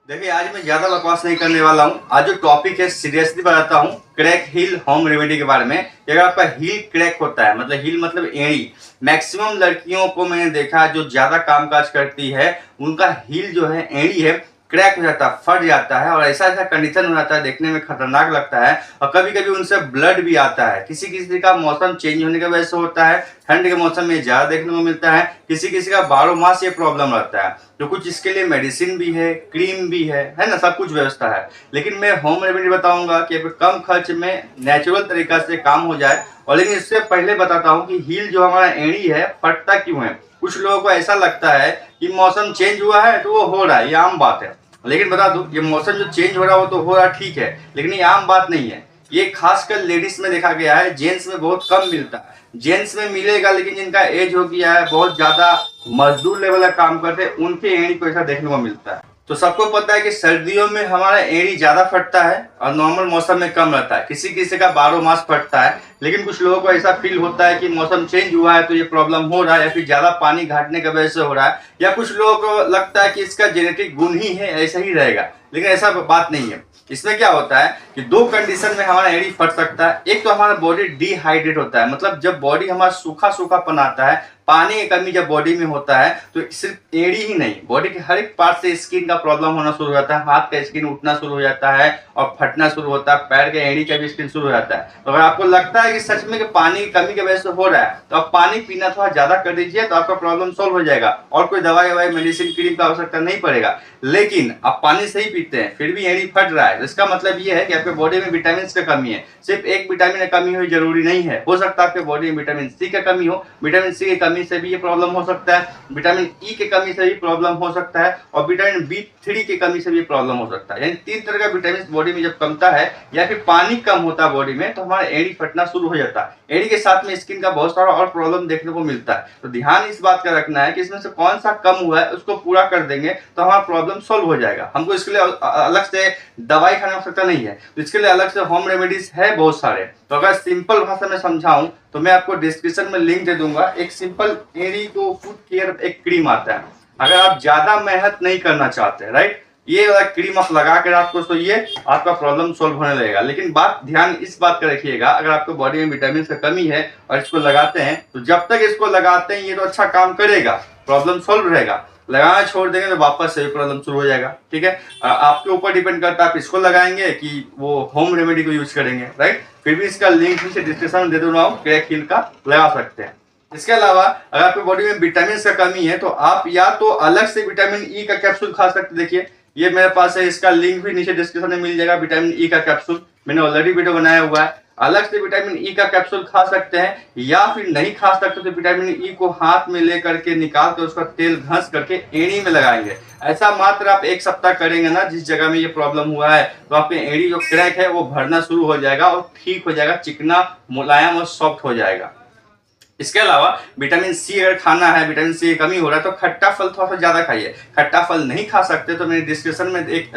देखिए, आज मैं ज्यादा बकवास नहीं करने वाला हूँ। आज जो टॉपिक है सीरियसली बताता हूँ, क्रैक हील होम रेमेडी के बारे में। अगर आपका हील क्रैक होता है, मतलब हील मतलब एड़ी, मैक्सिमम लड़कियों को मैंने देखा जो ज्यादा कामकाज करती है उनका हील जो है, एड़ी है, क्रैक हो जाता है, फट जाता है और ऐसा ऐसा कंडीशन हो जाता है, देखने में खतरनाक लगता है। और कभी कभी उनसे ब्लड भी आता है। किसी किसी का मौसम चेंज होने की वजह से होता है, ठंड के मौसम में ज्यादा देखने को मिलता है। किसी किसी का 12 मास ये प्रॉब्लम रहता है। तो कुछ इसके लिए मेडिसिन भी है, क्रीम भी है ना, सब कुछ व्यवस्था है। लेकिन मैं होम रेमेडी बताऊंगा कि कम खर्च में नेचुरल तरीका से काम हो जाए। और लेकिन इससे पहले बताता हूँ कि हील जो हमारा एड़ी है फटता क्यों है। कुछ लोगों को ऐसा लगता है कि मौसम चेंज हुआ है तो वो हो रहा है, ये आम बात है। लेकिन बता दूं, ये मौसम जो चेंज हो रहा हो तो हो रहा ठीक है, लेकिन ये आम बात नहीं है। ये खासकर लेडीज में देखा गया है, जेंट्स में बहुत कम मिलता है। जेंट्स में मिलेगा, लेकिन जिनका एज हो गया है, बहुत ज्यादा मजदूर लेवल का काम करते हैं, उनके एड़ी को ऐसा देखने को मिलता है। तो सबको पता है कि सर्दियों में हमारा एड़ी ज्यादा फटता है और नॉर्मल मौसम में कम रहता है। किसी किसी का 12 मास फटता है। लेकिन कुछ लोगों को ऐसा फील होता है कि मौसम चेंज हुआ है तो ये प्रॉब्लम हो रहा है, या फिर ज्यादा पानी घाटने की वजह से हो रहा है, या कुछ लोगों को लगता है कि इसका जेनेटिक गुण ही है, ऐसा ही रहेगा। लेकिन ऐसा बात नहीं है। इसमें क्या होता है कि दो कंडीशन में हमारा एड़ी फट सकता है। एक तो हमारा बॉडी डिहाइड्रेट होता है, मतलब जब बॉडी हमारा सूखा सूखापन आता है, पानी की कमी जब बॉडी में होता है, तो सिर्फ एड़ी ही नहीं, बॉडी के हर एक पार्ट से स्किन का प्रॉब्लम होना शुरू हो जाता है। हाथ का स्किन उठना शुरू हो जाता है और फटना शुरू होता है। पैर के एड़ी का भी स्किन शुरू हो जाता है। तो अगर आपको लगता है कि सच में कि पानी की कमी की वजह से हो रहा है, तो आप पानी पीना थोड़ा ज्यादा कर दीजिए, तो आपका प्रॉब्लम सॉल्व हो जाएगा और कोई दवाई ववाई मेडिसिन क्रीम का आवश्यकता नहीं पड़ेगा। लेकिन आप पानी सही पीते हैं फिर भी एड़ी फट रहा है, तो इसका मतलब ये है कि आपके बॉडी में विटामिन की कमी है। सिर्फ एक विटामिन की कमी हो जरूरी नहीं है, हो सकता है आपके बॉडी में विटामिन सी की कमी हो। विटामिन सी की कमी से भी ये प्रॉब्लम हो सकता है, विटामिन ई की कमी से भी प्रॉब्लम हो सकता है, और विटामिन B3 की कमी से भी प्रॉब्लम हो सकता है। यानी 3 तरह का विटामिन बॉडी में जब कमता है या फिर पानी कम होता है बॉडी में, तो हमारा एड़ी फटना शुरू हो जाता है। एड़ी के साथ में स्किन का बहुत सारा और प्रॉब्लम देखने को मिलता है। तो ध्यान इस बात का रखना है कि इसमें से कौन सा कम हुआ है उसको पूरा कर देंगे तो हमारा प्रॉब्लम सॉल्व हो जाएगा। हमको इसके लिए अलग से दवाई खाने की आवश्यकता नहीं है, तो इसके लिए अलग से होम रेमेडीज है बहुत सारे। तो अगर सिंपल भाषा में समझाऊं तो मैं आपको डिस्क्रिप्शन में लिंक दे दूंगा। एक सिंपल एड़ी को फुट केयर एक क्रीम आता है। अगर आप ज्यादा मेहनत नहीं करना चाहते, राइट, ये वाला क्रीम आप लगा कर आपको सोइए, आपका प्रॉब्लम सॉल्व होने लगेगा। लेकिन बात ध्यान इस बात का रखिएगा, अगर आपको बॉडी में विटामिन की कमी है और इसको लगाते हैं, तो जब तक इसको लगाते हैं ये तो अच्छा काम करेगा, प्रॉब्लम सॉल्व रहेगा। लगाना छोड़ देंगे तो वापस से प्रॉब्लम शुरू हो जाएगा। ठीक है, आपके ऊपर डिपेंड करता है आप इसको लगाएंगे कि वो होम रेमेडी को यूज करेंगे, राइट। फिर भी इसका लिंक नीचे डिस्क्रिप्शन में दे दूंगा, क्रैक हील का लगा सकते हैं। इसके अलावा अगर आपकी बॉडी में विटामिन का कमी है तो आप या तो अलग से विटामिन ई का कैप्सूल खा सकते। देखिए, ये मेरे पास है, इसका लिंक भी नीचे डिस्क्रिप्शन में मिल जाएगा। विटामिन ई का कैप्सूल मैंने ऑलरेडी वीडियो बनाया हुआ है। अलग से विटामिन ई का कैप्सूल खा सकते हैं, या फिर नहीं खा सकते तो विटामिन ई को हाथ में लेकर के निकाल कर उसका तेल घस करके एड़ी में लगाएंगे। ऐसा मात्र आप 1 सप्ताह करेंगे ना, जिस जगह में ये प्रॉब्लम हुआ है, तो आपके एड़ी जो क्रैक है वो भरना शुरू हो जाएगा और ठीक हो जाएगा, चिकना मुलायम और सॉफ्ट हो जाएगा। इसके अलावा विटामिन सी अगर खाना है, विटामिन सी की कमी हो रहा है, तो खट्टा फल थोड़ा सा ज्यादा खाइए। खट्टा फल नहीं खा सकते तो मैंने डिस्क्रिप्शन में एक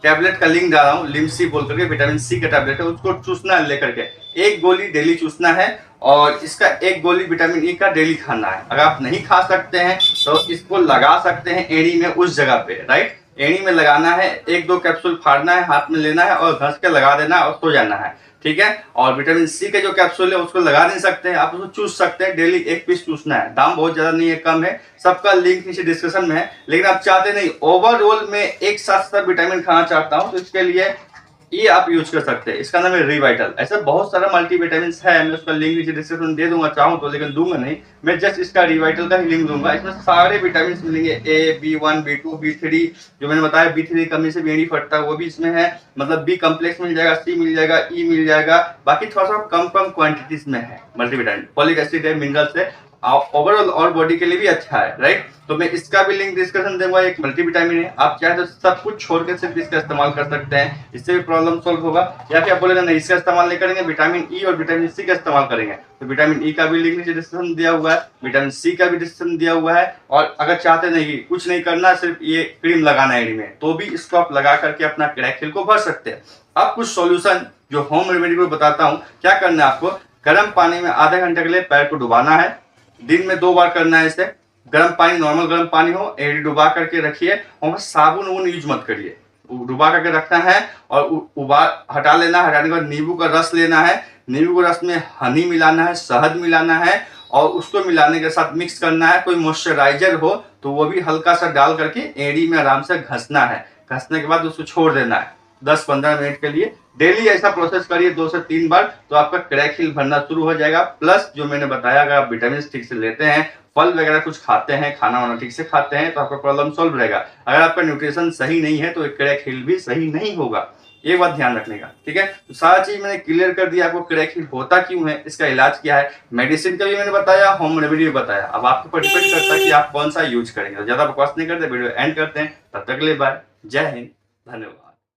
टैबलेट का लिंक डाला हूँ, लिमसी बोल करके, विटामिन सी का टैबलेट है, उसको चूसना है लेकर के। 1 गोली डेली चूसना है और इसका 1 गोली विटामिन ई का डेली खाना है। अगर आप नहीं खा सकते हैं तो इसको लगा सकते हैं एड़ी में, उस जगह पे, राइट। एड़ी में लगाना है, 1-2 कैप्सूल फाड़ना है, हाथ में लेना है और घस के लगा देना है और सो जाना है। ठीक है, और विटामिन सी के जो कैप्सूल है उसको लगा नहीं सकते हैं, आप उसको चूस सकते हैं। डेली 1 पीस चूसना है। दाम बहुत ज्यादा नहीं है, कम है। सबका लिंक नीचे डिस्क्रिप्शन में है। लेकिन आप चाहते नहीं ओवरऑल में एक साथ सब विटामिन खाना चाहता हूं, तो इसके लिए ये आप यूज कर सकते हैं। इसका नाम है रिवाइटल। ऐसा बहुत सारा मल्टीविटामिन है, मैं उसका लिंक नीचे डिस्क्रिप्शन में दे दूंगा चाहूँ तो, लेकिन दूंगा नहीं। मैं जस्ट इसका रिवाइटल का ही लिंक दूंगा। इसमें सारे विटामिन मिलेंगे, ए, B1, B2, B3, जो मैंने बताया B3 कमी से भी एड़ी फटता है वो भी इसमें है। मतलब B कम्प्लेक्स मिल जाएगा, C मिल जाएगा, E मिल जाएगा। बाकी थोड़ा सा कम क्वांटिटीज में है मल्टीविटामिन। फॉलिक एसिड है, मिनरल्स है, ओवरऑल और बॉडी के लिए भी अच्छा है, राइट। तो मैं इसका भी लिंक डिस्कशन दूंगा। एक मल्टीविटामिन है, आप चाहे तो सब कुछ छोड़ के सिर्फ इसका इस्तेमाल कर सकते हैं, इससे भी प्रॉब्लम सॉल्व होगा। या फिर आप बोलेगा नहीं, इसका इस्तेमाल नहीं करेंगे, विटामिन ई और विटामिन सी का इस्तेमाल करेंगे, तो विटामिन ई का भी लिंक नीचे डिस्क्रिप्शन दिया हुआ है, विटामिन सी का भी डिस्क्रिप्शन दिया हुआ है। और अगर चाहते नहीं कुछ नहीं करना, सिर्फ ये क्रीम लगाना है एड़ी में, तो भी इसको आप लगा करके अपना क्रैक हील को भर सकते हैं। अब कुछ सॉल्यूशन जो होम रेमेडी को बताता हूँ। क्या करना है आपको, गर्म पानी में आधे घंटे के लिए पैर को डुबाना है। दिन में 2 बार करना है इसे। गर्म पानी, नॉर्मल गर्म पानी हो, एड़ी डुबा करके रखिए और साबुन यूज मत करिए। डुबा करके रखना है और उबाल हटा लेना है। हटाने के बाद नींबू का रस लेना है, नींबू के रस में हनी मिलाना है, शहद मिलाना है और उसको मिलाने के साथ मिक्स करना है। कोई मॉइस्चराइजर हो तो वो भी हल्का सा डाल करके एड़ी में आराम से घसना है। घसने के बाद उसको छोड़ देना है 10-15 मिनट के लिए। डेली ऐसा प्रोसेस करिए 2 से 3 बार, तो आपका क्रैक हील भरना शुरू हो जाएगा। प्लस जो मैंने बताया, अगर आप विटामिन ठीक से लेते हैं, फल वगैरह कुछ खाते हैं, खाना वाना ठीक से खाते हैं, तो आपका प्रॉब्लम सॉल्व रहेगा। अगर आपका न्यूट्रिशन सही नहीं है तो क्रैक हील भी सही नहीं होगा। ये बात ध्यान रखने का, ठीक है। तो सारा चीज मैंने क्लियर कर दिया आपको, क्रैक हील होता क्यों है, इसका इलाज क्या है, मेडिसिन का भी मैंने बताया, होम रेमेडी भी बताया। अब आपके ऊपर डिपेंड करता है कि आप कौन सा यूज करेंगे। ज्यादा बकवास नहीं करते, वीडियो एंड करते हैं। तब तक के लिए बाय, जय हिंद, धन्यवाद।